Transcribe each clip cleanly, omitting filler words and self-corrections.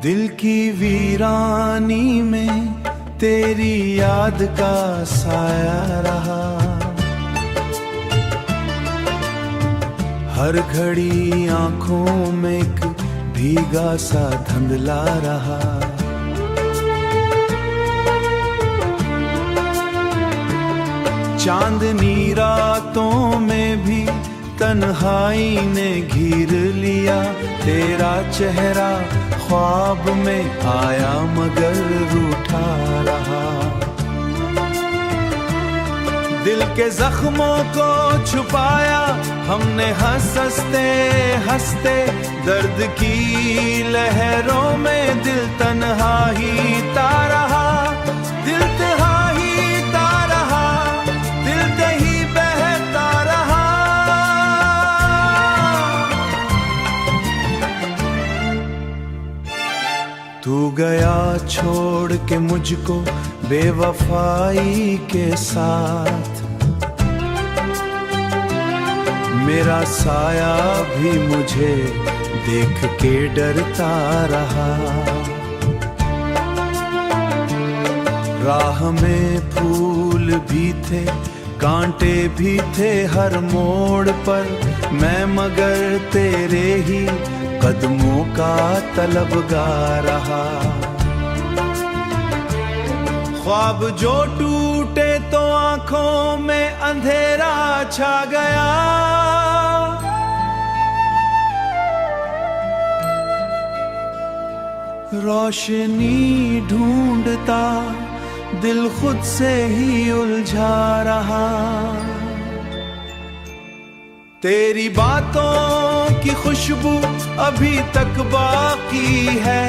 दिल की वीरानी में तेरी याद का साया रहा, हर घड़ी आंखों में एक भीगा सा धुंधला रहा। चांदनी रातों में भी तन्हाई ने घेर लिया, तेरा चेहरा ख्वाब में आया मगर रूठा रहा। दिल के जख्मों को छुपाया हमने हंसते हंसते, दर्द की लहरों में दिल तन्हा ही ता रहा, दिल तन्हा ही ता रहा, दिल कहीं बहता रहा। तू गया छोड़ के मुझको बेवफाई के साथ, मेरा साया भी मुझे देख के डरता रहा। राह में फूल भी थे कांटे भी थे हर मोड़ पर, मैं मगर तेरे ही कदमों का तलबगार रहा। ख्वाब जो टूटे तो आंखों में अंधेरा छा गया, रोशनी ढूंढता दिल खुद से ही उलझा रहा। तेरी बातों की खुशबू अभी तक बाकी है,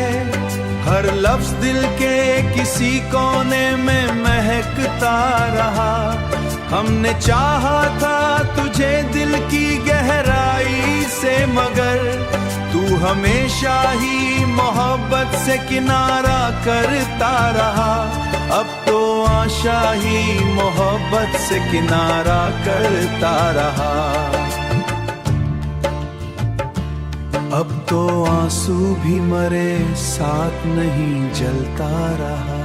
हर लफ्ज दिल के किसी कोने में महकता रहा। हमने चाहा था तुझे दिल की गहराई से, मगर तू हमेशा ही मोहब्बत से किनारा करता रहा। अब तो आशा ही मोहब्बत से किनारा करता रहा। अब तो आंसू भी मरे साथ नहीं जलता रहा।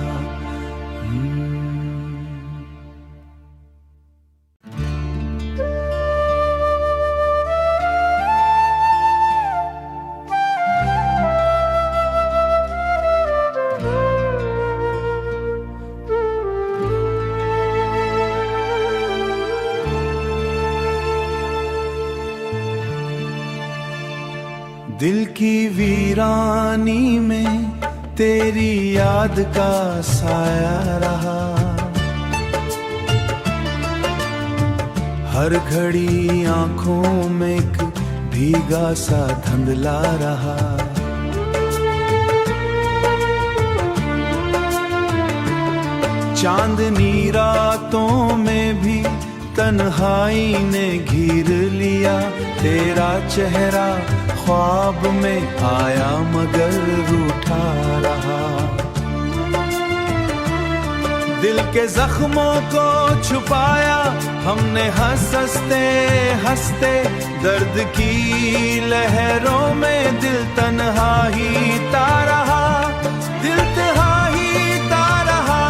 दिल की वीरानी में तेरी याद का साया रहा, हर घड़ी आंखों में एक भीगा सा धुंधला रहा। चांदनी रातों में भी तन्हाई ने घेर लिया, तेरा चेहरा ख्वाब में आया मगर रूठा रहा। दिल के जख्मों को छुपाया हमने हंसते हंसते, दर्द की लहरों में दिल तन्हा ही ता रहा, दिल तन्हा ही ता रहा,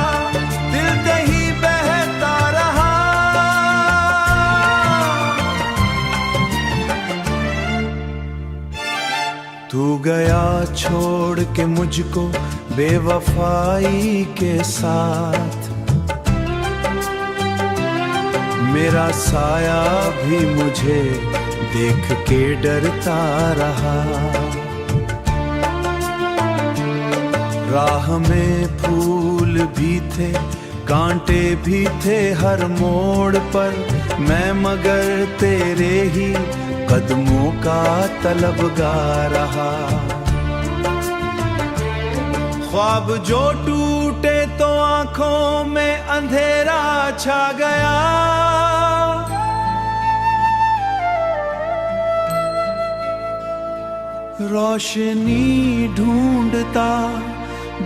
दिल कहीं बहता रहा। तू गया छोड़ के मुझको बेवफाई के साथ, मेरा साया भी मुझे देख के डरता रहा। राह में फूल भी थे कांटे भी थे हर मोड़ पर, मैं मगर तेरे ही कदमों का तलबगार रहा। ख्वाब जो टूटे तो आंखों में अंधेरा छा गया, रोशनी ढूंढता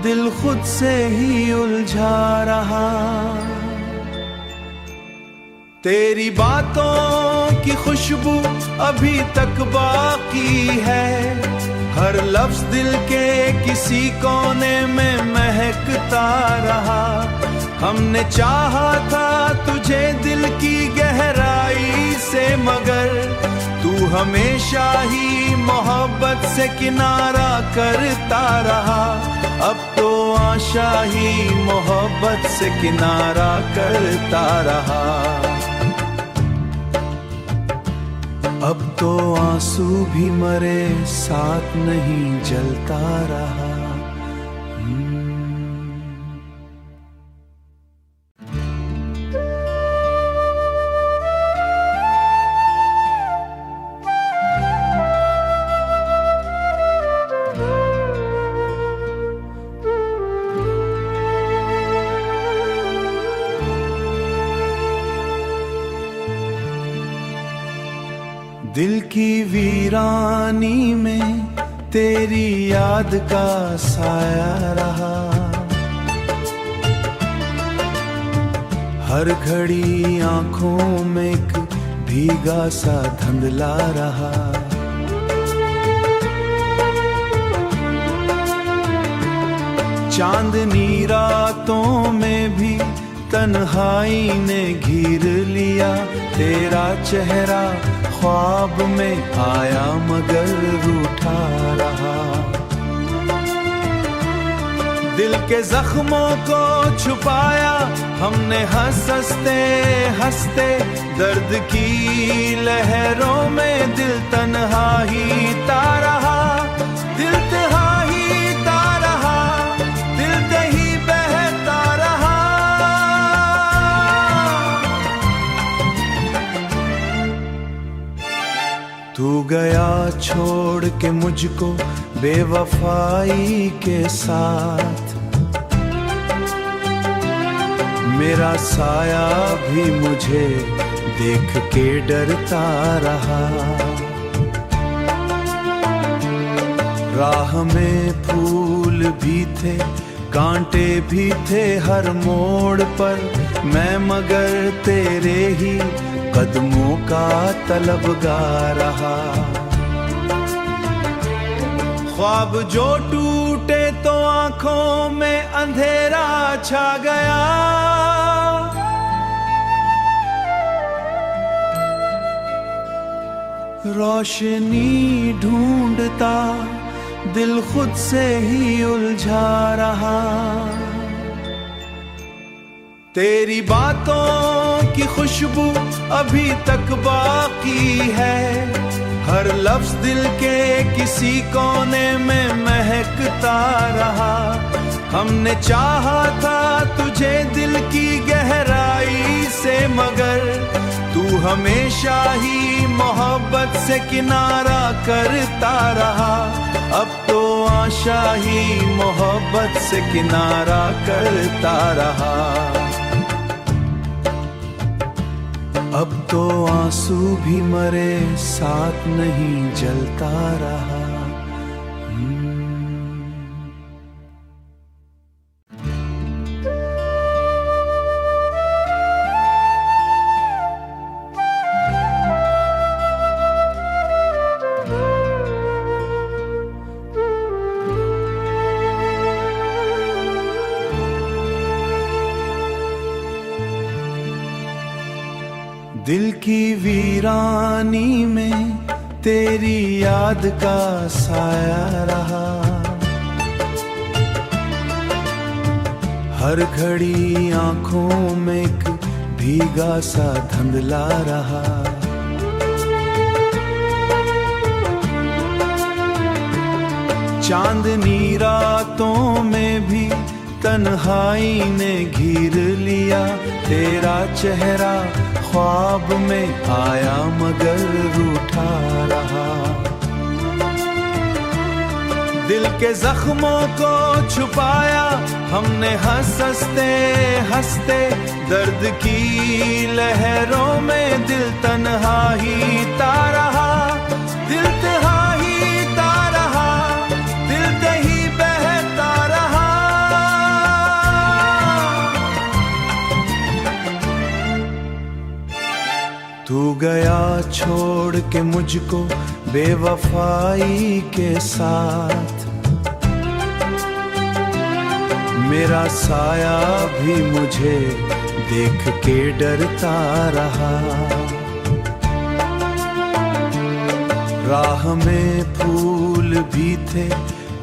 दिल खुद से ही उलझा रहा। तेरी बातों की खुशबू अभी तक बाकी है, हर लफ्ज दिल के किसी कोने में महकता रहा। हमने चाहा था तुझे दिल की गहराई से, मगर तू हमेशा ही मोहब्बत से किनारा करता रहा। अब तो आशा ही मोहब्बत से किनारा करता रहा। अब तो आंसू भी मरे साथ नहीं जलता रहा। दिल की वीरानी में तेरी याद का साया रहा। हर घड़ी आंखों में एक भीगा सा धुंधला रहा। चांदनी रातों में भी तन्हाई ने घेर लिया। तेरा चेहरा ख्वाब में आया मगर रूठा रहा। दिल के जख्मों को छुपाया हमने हंसते हंसते। दर्द की लहरों में दिल तन्हा ही ता रहा। दिल तन्हा ही ता रहा, दिल दही बहता रहा। तू गया छोड़ के मुझको बेवफाई के साथ। मेरा साया भी मुझे देख के डरता रहा। राह में फूल भी थे, कांटे भी थे हर मोड़ पर। मैं मगर तेरे ही कदमों का तलबगार रहा। ख्वाब जो टूटे तो आंखों में अंधेरा छा गया। रोशनी ढूंढता दिल खुद से ही उलझा रहा। तेरी बातों की खुशबू अभी तक बाकी है। हर लफ्ज दिल के किसी कोने में महकता रहा। हमने चाहा था तुझे दिल की गहराई से, मगर तू हमेशा ही मोहब्बत से किनारा करता रहा। अब तो आशा ही मोहब्बत से किनारा करता रहा। अब तो आंसू भी मरे साथ नहीं जलता रहा। दिल की वीरानी में तेरी याद का साया रहा। हर घड़ी आंखों में एक भीगा सा धुंधला रहा। चांदनी रातों में भी तन्हाई ने घेर लिया। तेरा चेहरा ख्वाब में आया मगर रूठा रहा। दिल के जख्मों को छुपाया हमने हंसते हंसते। दर्द की लहरों में दिल तन्हा ही ता रहा। दिल तन्हा ही ता रहा, दिल दही बहता रहा। तू गया छोड़ के मुझको बेवफाई के साथ। मेरा साया भी मुझे देख के डरता रहा। राह में फूल भी थे,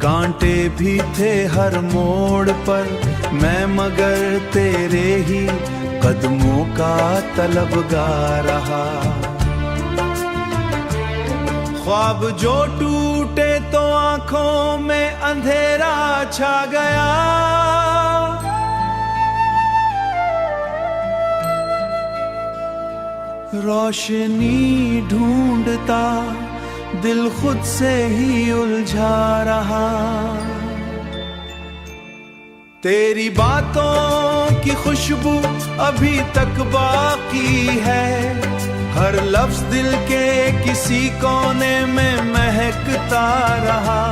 कांटे भी थे हर मोड़ पर, मैं मगर तेरे ही कदमों का तलबगार रहा। ख्वाब जो टूटे तो आंखों में अंधेरा छा गया। रोशनी ढूंढता दिल खुद से ही उलझा रहा। तेरी बातों की खुशबू अभी तक बाकी है, हर लफ्ज दिल के किसी कोने में महकता रहा।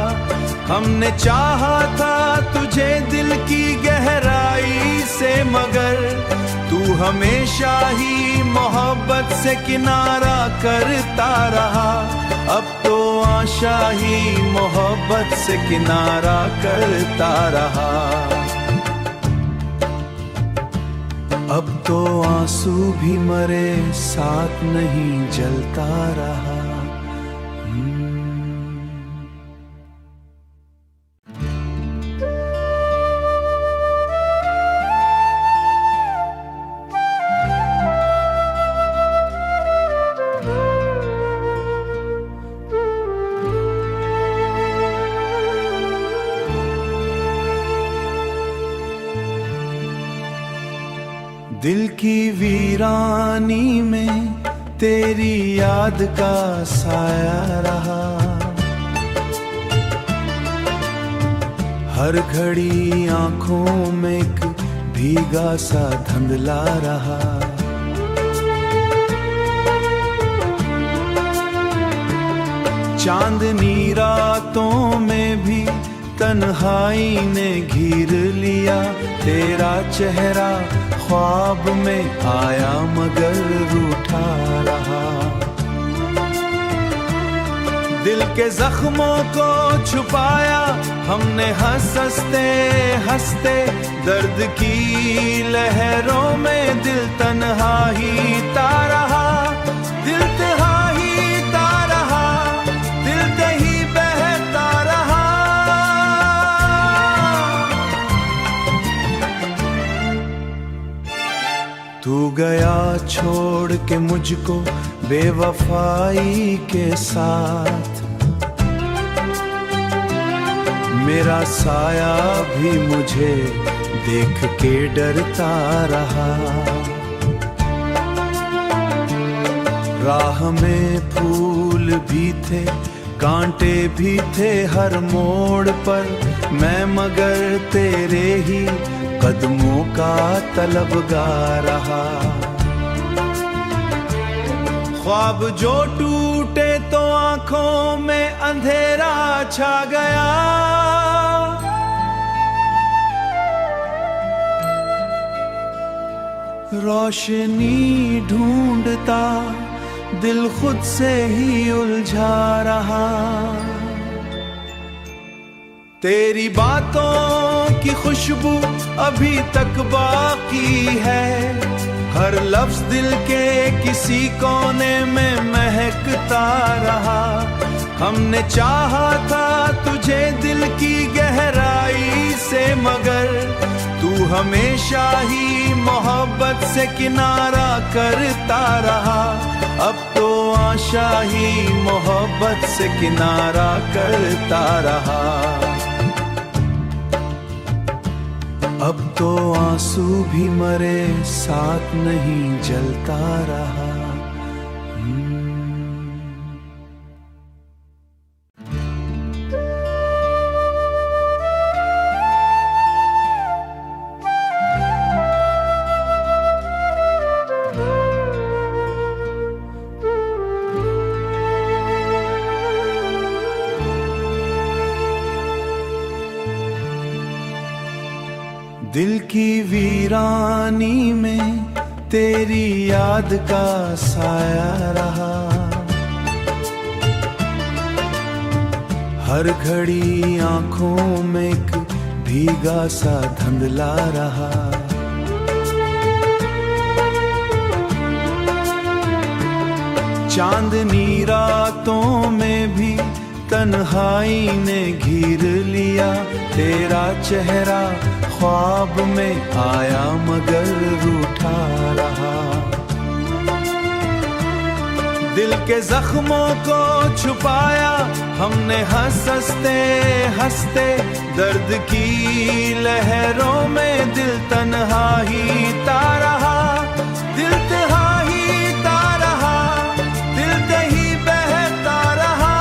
हमने चाहा था तुझे दिल की गहराई से, मगर तू हमेशा ही मोहब्बत से किनारा करता रहा। अब तो आशा ही मोहब्बत से किनारा करता रहा। अब तो आंसू भी मरे साथ नहीं जलता रहा। दिल की वीरानी में तेरी याद का साया रहा। हर घड़ी आंखों में एक भीगा सा धुंधला रहा। चांदनी रातों में भी तन्हाई ने घेर लिया। तेरा चेहरा ख्वाब में आया मगर रूठा रहा। दिल के जख्मों को छुपाया हमने हंसते हंसते, दर्द की लहरों में दिल तन्हा ही ता रहा। दिल तन्हा ही ता रहा, दिल कहीं बहता रहा। तू गया छोड़ के मुझको बेवफाई के साथ। मेरा साया भी मुझे देख के डरता रहा। राह में फूल भी थे, कांटे भी थे हर मोड़ पर, मैं मगर तेरे ही कदमों का तलबगार रहा। ख्वाब जो टूटे तो आंखों में अंधेरा छा गया। रोशनी ढूंढता दिल खुद से ही उलझा रहा। तेरी बातों की खुशबू अभी तक बाकी है, हर लफ्ज दिल के किसी कोने में महकता रहा। हमने चाहा था तुझे दिल की गहराई से, मगर तू हमेशा ही मोहब्बत से किनारा करता रहा। अब तो आशा ही मोहब्बत से किनारा करता रहा। अब तो आंसू भी मरे साथ नहीं जलता रहा। दिल की वीरानी में तेरी याद का साया रहा। हर घड़ी आंखों में एक भीगा सा धुंधला रहा। चांदनी रातों में भी तन्हाई ने घेर लिया। तेरा चेहरा ख्वाब में आया मगर रूठा रहा। दिल के जख्मों को छुपाया हमने हंसते हंसते। दर्द की लहरों में दिल तन्हा ही ता रहा। दिल तन्हा ही ता रहा, दिल कहीं बहता रहा।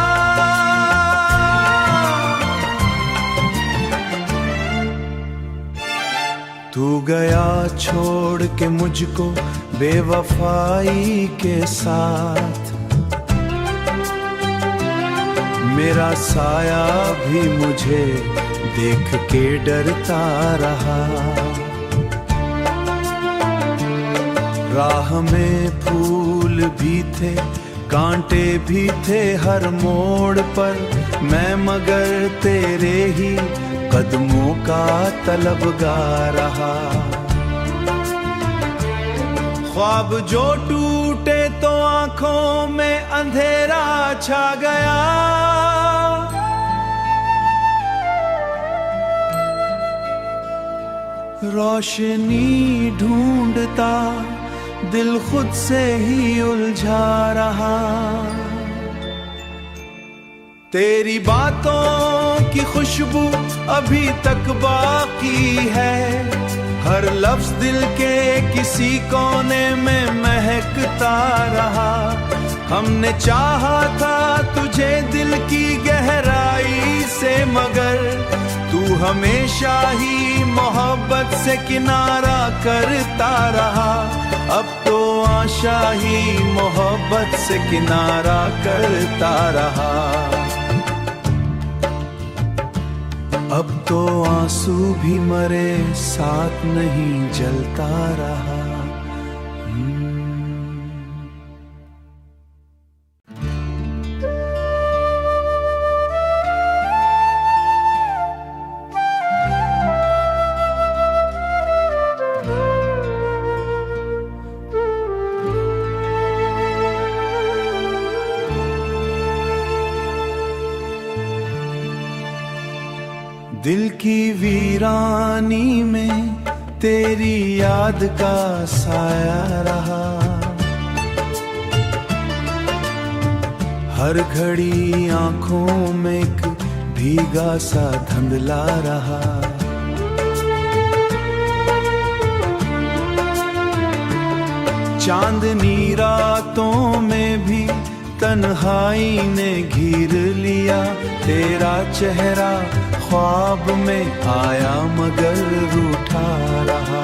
तू गया छोड़ के मुझको बेवफाई के साथ। मेरा साया भी मुझे देख के डरता रहा। राह में फूल भी थे, कांटे भी थे हर मोड़ पर। मैं मगर तेरे ही कदमों का तलबगार रहा। ख्वाब जो टूटे तो आंखों में अंधेरा छा गया। रोशनी ढूंढता दिल खुद से ही उलझा रहा। तेरी बातों की खुशबू अभी तक बाकी है। हर लफ्ज दिल के किसी कोने में महकता रहा। हमने चाहा था तुझे दिल की गहराई से मगर तू हमेशा ही मोहब्बत से किनारा करता रहा। अब तो आशा ही मोहब्बत से किनारा करता रहा। अब तो आंसू भी मरे साथ नहीं जलता रहा। दिल की वीरानी में तेरी याद का साया रहा। हर घड़ी आंखों में एक भीगा सा धुंधला रहा। चांदनी रातों में भी तन्हाई ने घेर लिया। तेरा चेहरा ख्वाब में आया मगर रूठा रहा।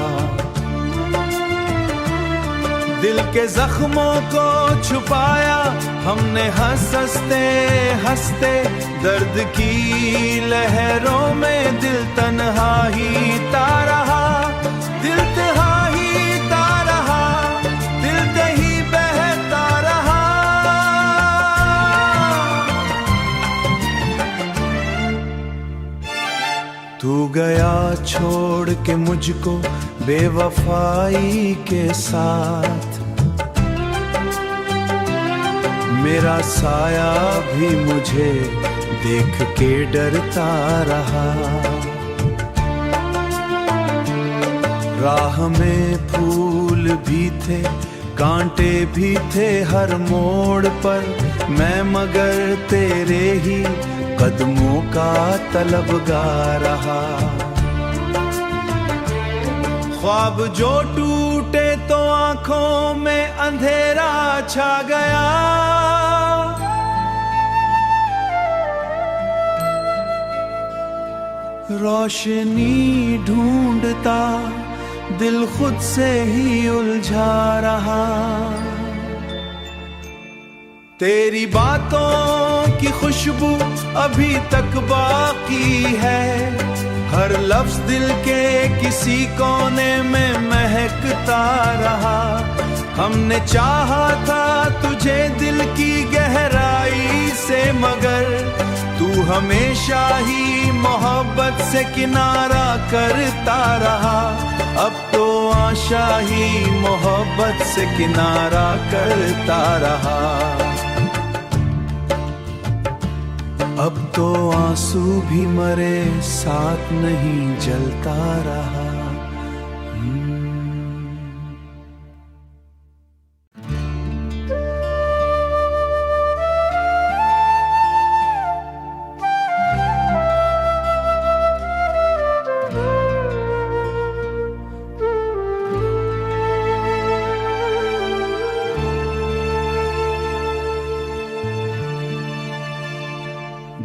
दिल के जख्मों को छुपाया हमने हंसते हंसते। दर्द की लहरों में दिल तन्हा ही ता रहा। दिल तन्हा ही ता रहा, दिल कहीं बहता रहा। तू गया छोड़ के मुझको बेवफाई के साथ। मेरा साया भी मुझे देख के डरता रहा। राह में फूल भी थे, कांटे भी थे हर मोड़ पर। मैं मगर तेरे ही कदमों का तलबगार रहा। ख्वाब जो टूटे तो आंखों में अंधेरा छा गया। रोशनी ढूंढता दिल खुद से ही उलझा रहा। तेरी बातों की खुशबू अभी तक बाकी है। हर लफ्ज दिल के किसी कोने में महकता रहा। हमने चाहा था तुझे दिल की गहराई से मगर तू हमेशा ही मोहब्बत से किनारा करता रहा, अब तो आशा ही मोहब्बत से किनारा करता रहा। अब तो आंसू भी मरे साथ नहीं जलता रहा।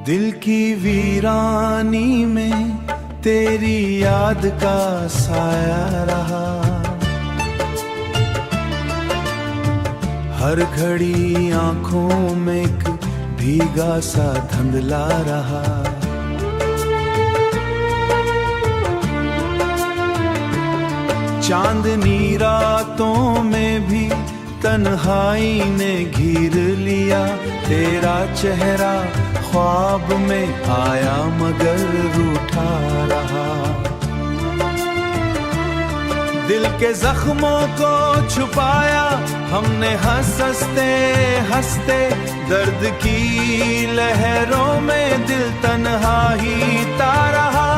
दिल की वीरानी में तेरी याद का साया रहा, हर घड़ी आंखों में एक भीगा सा धुंधला रहा। चांदनी रातों में भी तन्हाई ने घेर लिया, तेरा चेहरा ख्वाब में आया मगर रूठा रहा। दिल के जख्मों को छुपाया हमने हंसते हंसते, दर्द की लहरों में दिल तन्हा ही ता रहा,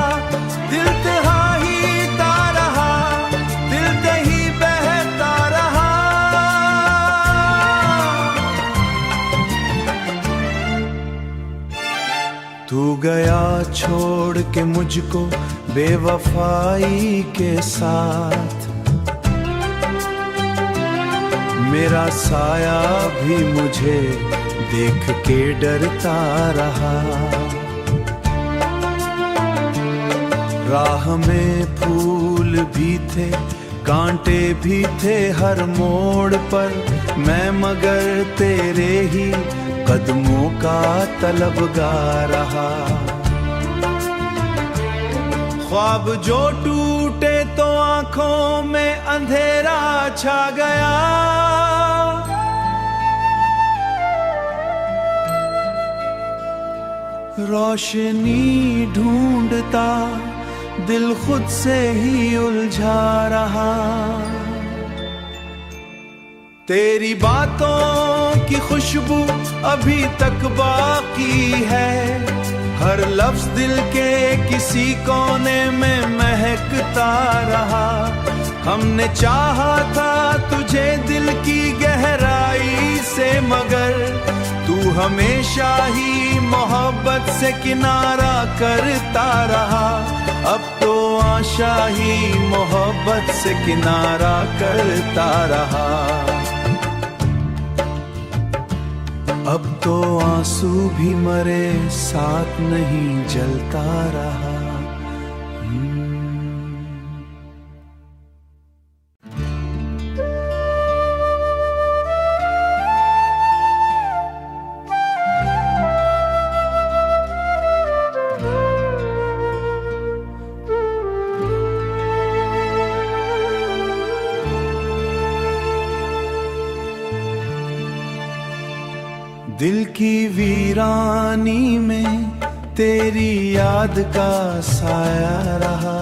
दिल तन्हा ही ता रहा, दिल कहीं बहता रहा। तू गया छोड़ के मुझको बेवफाई के साथ, मेरा साया भी मुझे देख के डरता रहा। राह में फूल भी थे कांटे भी थे हर मोड़ पर, मैं मगर तेरे ही कदमों का तलबगार रहा। ख्वाब जो टूटे तो आंखों में अंधेरा छा गया, रोशनी ढूंढता दिल खुद से ही उलझा रहा। तेरी बातों की खुशबू अभी तक बाकी है, हर लफ्ज दिल के किसी कोने में महकता रहा। हमने चाहा था तुझे दिल की गहराई से, मगर तू हमेशा ही मोहब्बत से किनारा करता रहा, अब तो आशा ही मोहब्बत से किनारा करता रहा। अब तो आंसू भी मरे साथ नहीं जलता रहा। दिल की वीरानी में तेरी याद का साया रहा,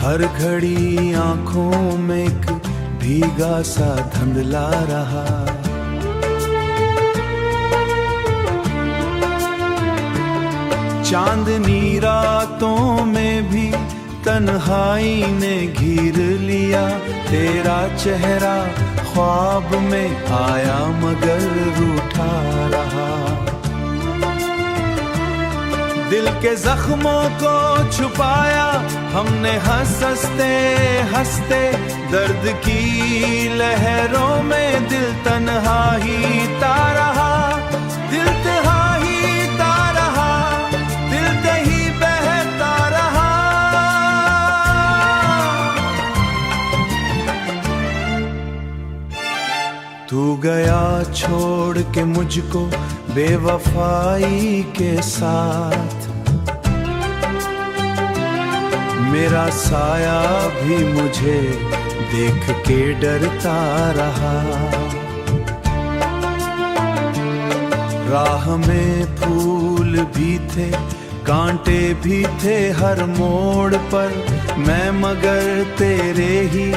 हर घड़ी आंखों में एक भीगा सा धुंधला रहा। चांदनी रातों में भी तन्हाई ने घेर लिया, तेरा चेहरा ख्वाब में आया मगर रूठा रहा। दिल के जख्मों को छुपाया हमने हंसते हंसते, दर्द की लहरों में दिल तन्हा ही ता रहा, दिल तन्हा ही ता रहा, दिल कहीं बहता रहा। तू गया छोड़ के मुझको बेवफाई के साथ, मेरा साया भी मुझे देख के डरता रहा। राह में फूल भी थे, कांटे भी थे हर मोड़ पर, मैं मगर तेरे ही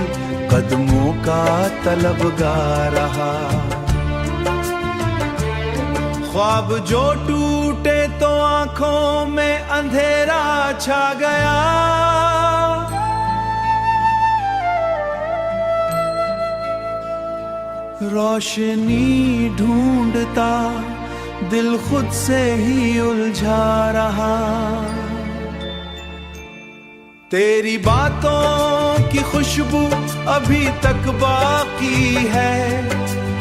कदमों का तलबगार रहा। ख्वाब जो टूटे तो आंखों में अंधेरा छा गया, रोशनी ढूंढता दिल खुद से ही उलझा रहा। तेरी बातों की खुशबू अभी तक बाकी है,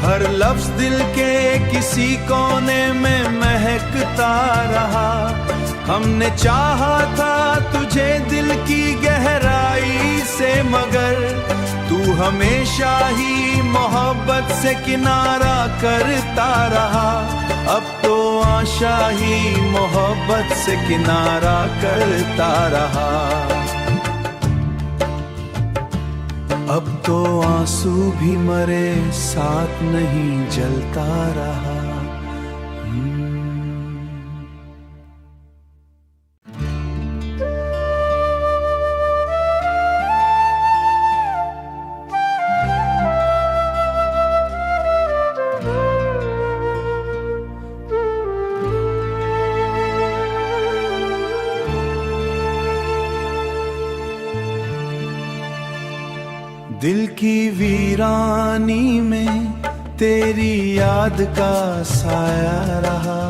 हर लफ्ज दिल के किसी कोने में महकता रहा। हमने चाहा था तुझे दिल की गहराई से, मगर तू हमेशा ही मोहब्बत से किनारा करता रहा। अब तो आशा ही मोहब्बत से किनारा करता रहा। अब तो आंसू भी मरे साथ नहीं जलता रहा। दिल की वीरानी में तेरी याद का साया रहा,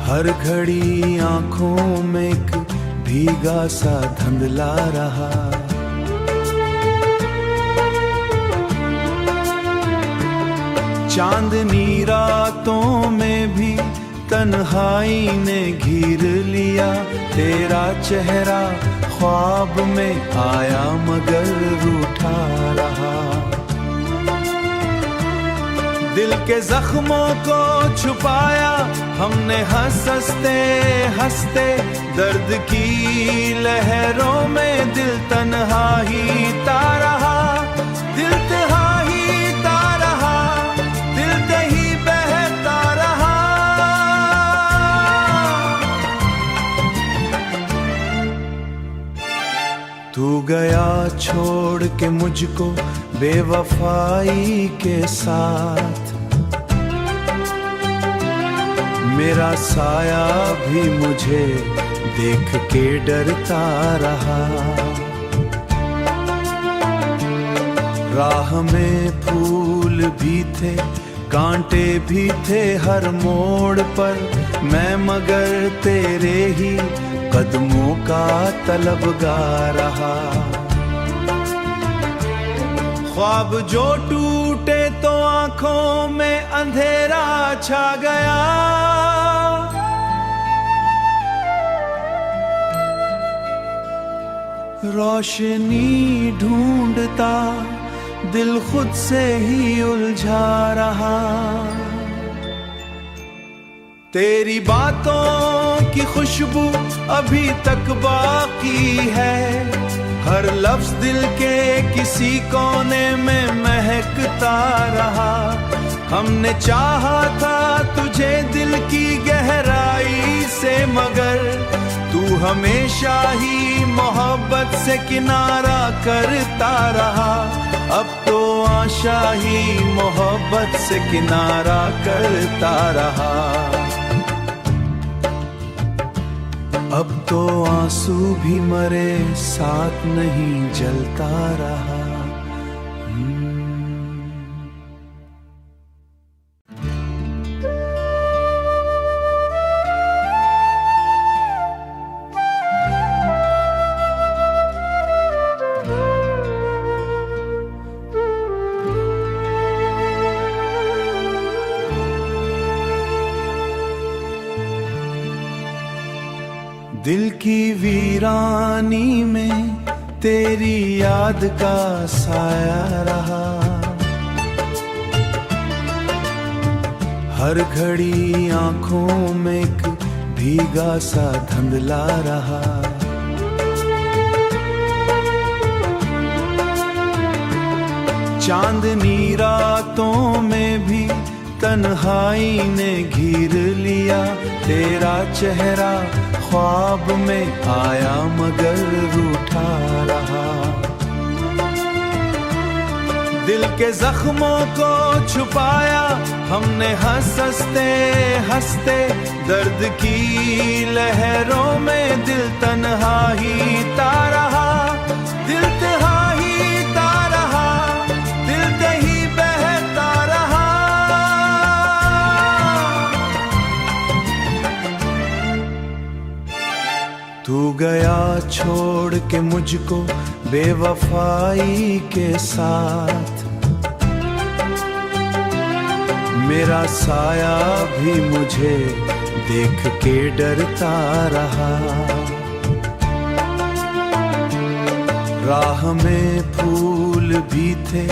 हर घड़ी आंखों में एक भीगा सा धुंधला रहा। चांदनी रातों में भी तन्हाई ने घेर लिया, तेरा चेहरा ख्वाब में आया मगर रूठा रहा। दिल के जख्मों को छुपाया हमने हंसते हंसते, दर्द की लहरों में दिल तन्हा ही ता रहा। दिल तन्हा ही ता रहा, दिल कहीं बहता रहा। तू गया छोड़ के मुझको बेवफाई के साथ, मेरा साया भी मुझे देख के डरता रहा। राह में फूल भी थे, कांटे भी थे हर मोड़ पर, मैं मगर तेरे ही कदमों का तलबगार रहा। ख्वाब जो टूटे तो आंखों में अंधेरा छा गया, रोशनी ढूंढता दिल खुद से ही उलझा रहा। तेरी बातों की खुशबू अभी तक बाकी है, हर लफ्ज दिल के किसी कोने में महकता रहा। हमने चाहा था तुझे दिल की गहराई से, मगर तू हमेशा ही मोहब्बत से किनारा करता रहा। अब तो आशा ही मोहब्बत से किनारा करता रहा। अब तो आंसू भी मरे साथ नहीं जलता रहा। दिल की वीरानी में तेरी याद का साया रहा, हर घड़ी आंखों में एक भीगा सा धुंधला रहा। चांदनी रातों में भी तन्हाई ने घेर लिया, तेरा चेहरा ख्वाब में आया मगर रूठा रहा। दिल के जख्मों को छुपाया हमने हंसते हंसते, दर्द की लहरों में दिल तन्हा ही ता रहा, दिल तन्हा ही ता रहा, दिल कहीं बहता रहा। तू गया छोड़ के मुझको बेवफाई के साथ, मेरा साया भी मुझे देख के डरता रहा। राह में फूल भी थे,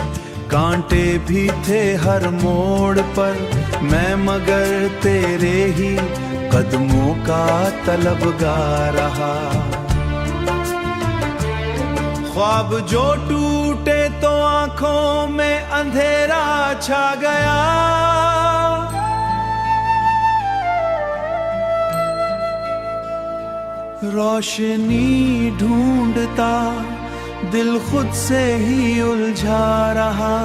कांटे भी थे हर मोड़ पर, मैं मगर तेरे ही कदमों का तलबगार रहा। ख्वाब जो टूटे तो आंखों में अंधेरा छा गया, रोशनी ढूंढता दिल खुद से ही उलझा रहा।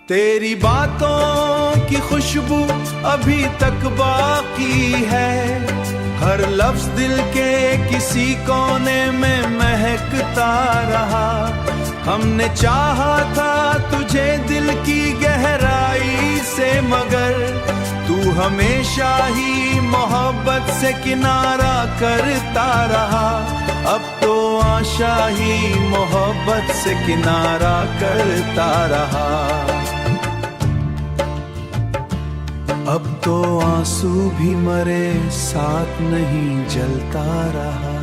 तेरी बातों की खुशबू अभी तक बाकी है, हर लफ्ज दिल के किसी कोने में महकता रहा। हमने चाहा था तुझे दिल की गहराई से, मगर तू हमेशा ही मोहब्बत से किनारा करता रहा। अब तो आशा ही मोहब्बत से किनारा करता रहा। अब तो आंसू भी मरे साथ नहीं जलता रहा।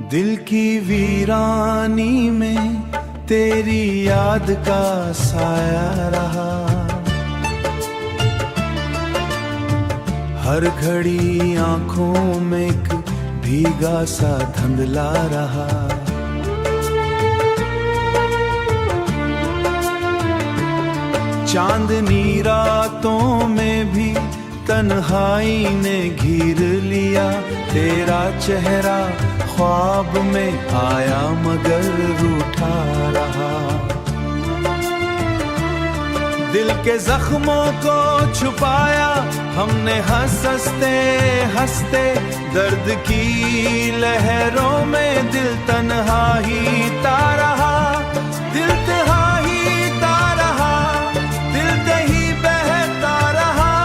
दिल की वीरानी में तेरी याद का साया रहा, हर घड़ी आंखों में एक भीगा सा धुंधला रहा। चांदनी रातों में भी तन्हाई ने घेर लिया, तेरा चेहरा ख्वाब में आया मगर रूठा रहा। दिल के जख्मों को छुपाया हमने हंसते हंसते, दर्द की लहरों में दिल तन्हा ही ता रहा, दिल तन्हा ही ता रहा, दिल कहीं बहता रहा।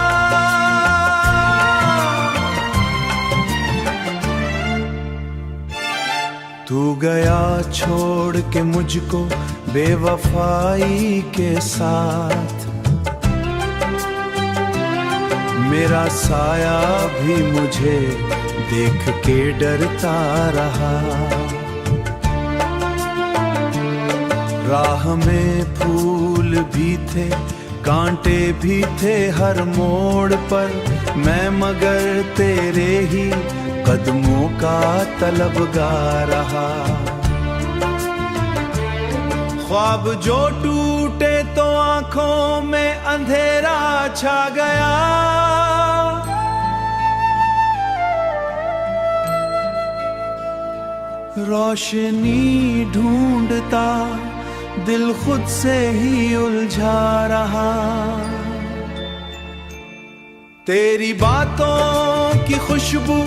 तू गया छोड़ के मुझको बेवफाई के साथ, मेरा साया भी मुझे देख के डरता रहा। राह में फूल भी थे, कांटे भी थे हर मोड़ पर, मैं मगर तेरे ही कदमों का तलबगार रहा। ख्वाब जो टूटे तो आंखों में अंधेरा छा गया, रोशनी ढूंढता दिल खुद से ही उलझा रहा। तेरी बातों की खुशबू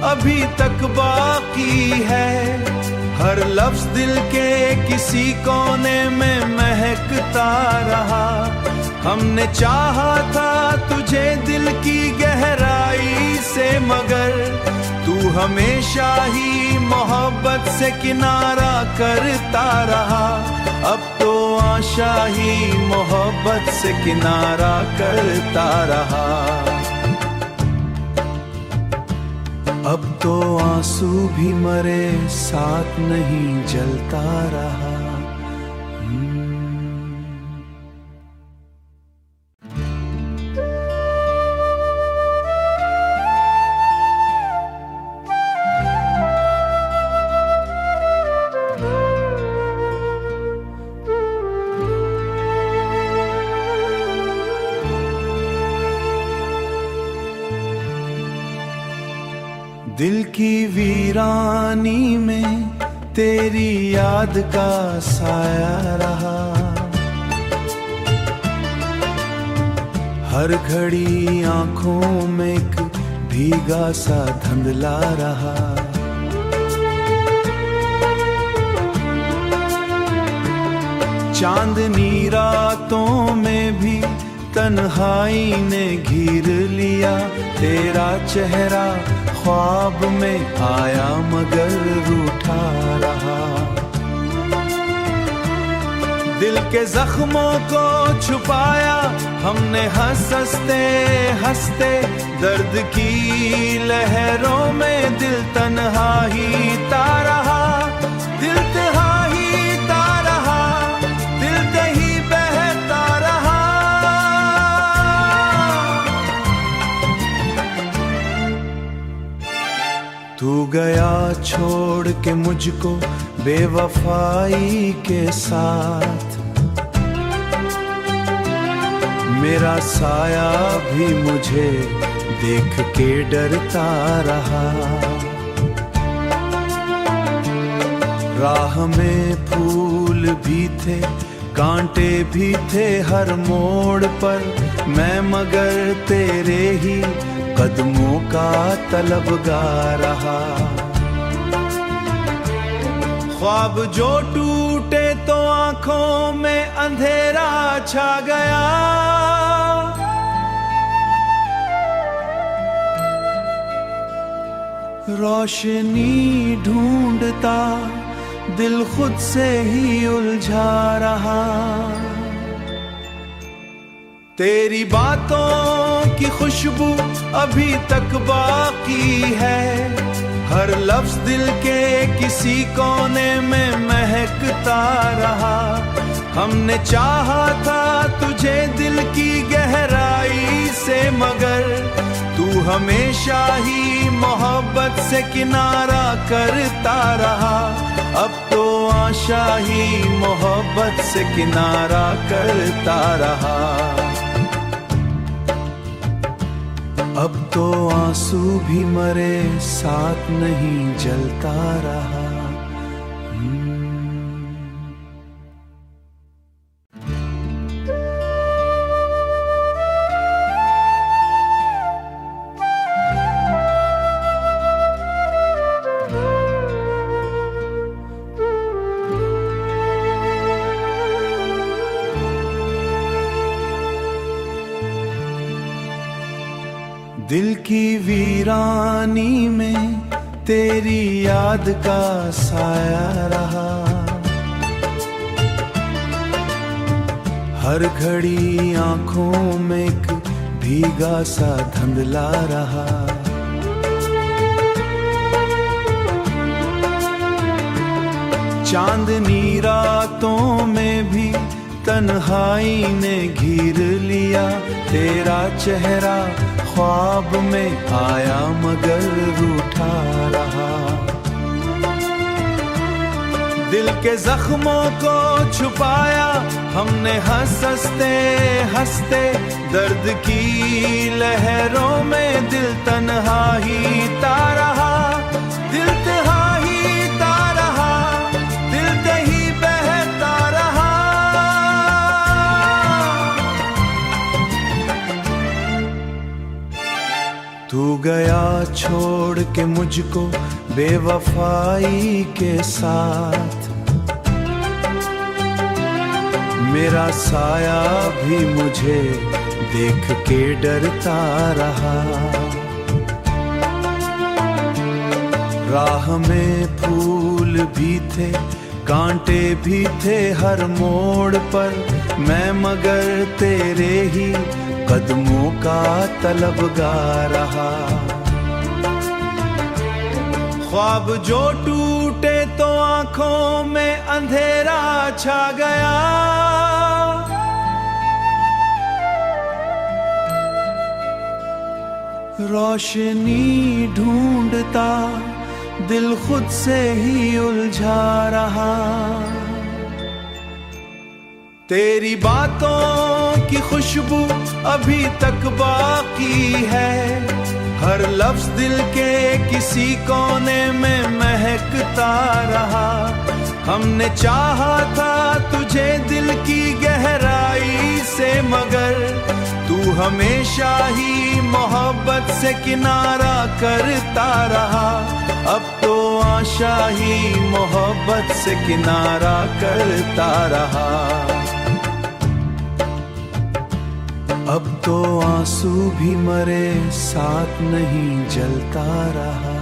अभी तक बाकी है, हर लफ्ज दिल के किसी कोने में महकता रहा। हमने चाहा था तुझे दिल की गहराई से, मगर तू हमेशा ही मोहब्बत से किनारा करता रहा। अब तो आशा ही मोहब्बत से किनारा करता रहा। अब तो आंसू भी मरे साथ नहीं जलता रहा। दिल की वीरानी में तेरी याद का साया रहा, हर घड़ी आंखों में एक भीगा सा धुंधला रहा। चांदनी रातों में भी तन्हाई ने घेर लिया, तेरा चेहरा ख्वाब में आया मगर रूठा रहा। दिल के जख्मों को छुपाया हमने हंसते हंसते, दर्द की लहरों में दिल तन्हा ही ता रहा। दिल तन्हा ही ता रहा, दिल कहीं बहता रहा। तू गया छोड़ के मुझको बेवफाई के साथ, मेरा साया भी मुझे देख के डरता रहा। राह में फूल भी थे कांटे भी थे हर मोड़ पर, मैं मगर तेरे ही कदमों का तलबगार रहा। ख्वाब जो टूटे तो आंखों में अंधेरा छा गया, रोशनी ढूंढता दिल खुद से ही उलझा रहा। तेरी बातों की खुशबू अभी तक बाकी है, हर लफ्ज दिल के किसी कोने में महकता रहा। हमने चाहा था तुझे दिल की गहराई से, मगर तू हमेशा ही मोहब्बत से किनारा करता रहा। अब तो आशा ही मोहब्बत से किनारा करता रहा। अब तो आंसू भी मरे साथ नहीं जलता रहा। दिल की वीरानी में तेरी याद का साया रहा, हर घड़ी आंखों में एक भीगा सा धुंधला रहा। चांदनी रातों में भी तन्हाई ने घेर लिया, तेरा चेहरा ख्वाब में आया मगर रूठा रहा। दिल के जख्मों को छुपाया हमने हंसते हंसते, दर्द की लहरों में दिल तन्हा ही ता रहा। दिल तन्हा ही ता रहा, दिल कहीं बहता रहा। तू गया छोड़ के मुझको बेवफाई के साथ, मेरा साया भी मुझे देख के डरता रहा। राह में फूल भी थे कांटे भी थे हर मोड़ पर, मैं मगर तेरे ही कदमों का तलबगार रहा। ख्वाब जो टूटे तो आंखों में अंधेरा छा गया। रोशनी ढूंढता दिल खुद से ही उलझा रहा। तेरी बातों की खुशबू अभी तक बाकी है, हर लफ्ज दिल के किसी कोने में महकता रहा। हमने चाहा था तुझे दिल की गहराई से, मगर तू हमेशा ही मोहब्बत से किनारा करता रहा। अब तो आशा ही मोहब्बत से किनारा करता रहा। अब तो आंसू भी मरे साथ नहीं जलता रहा।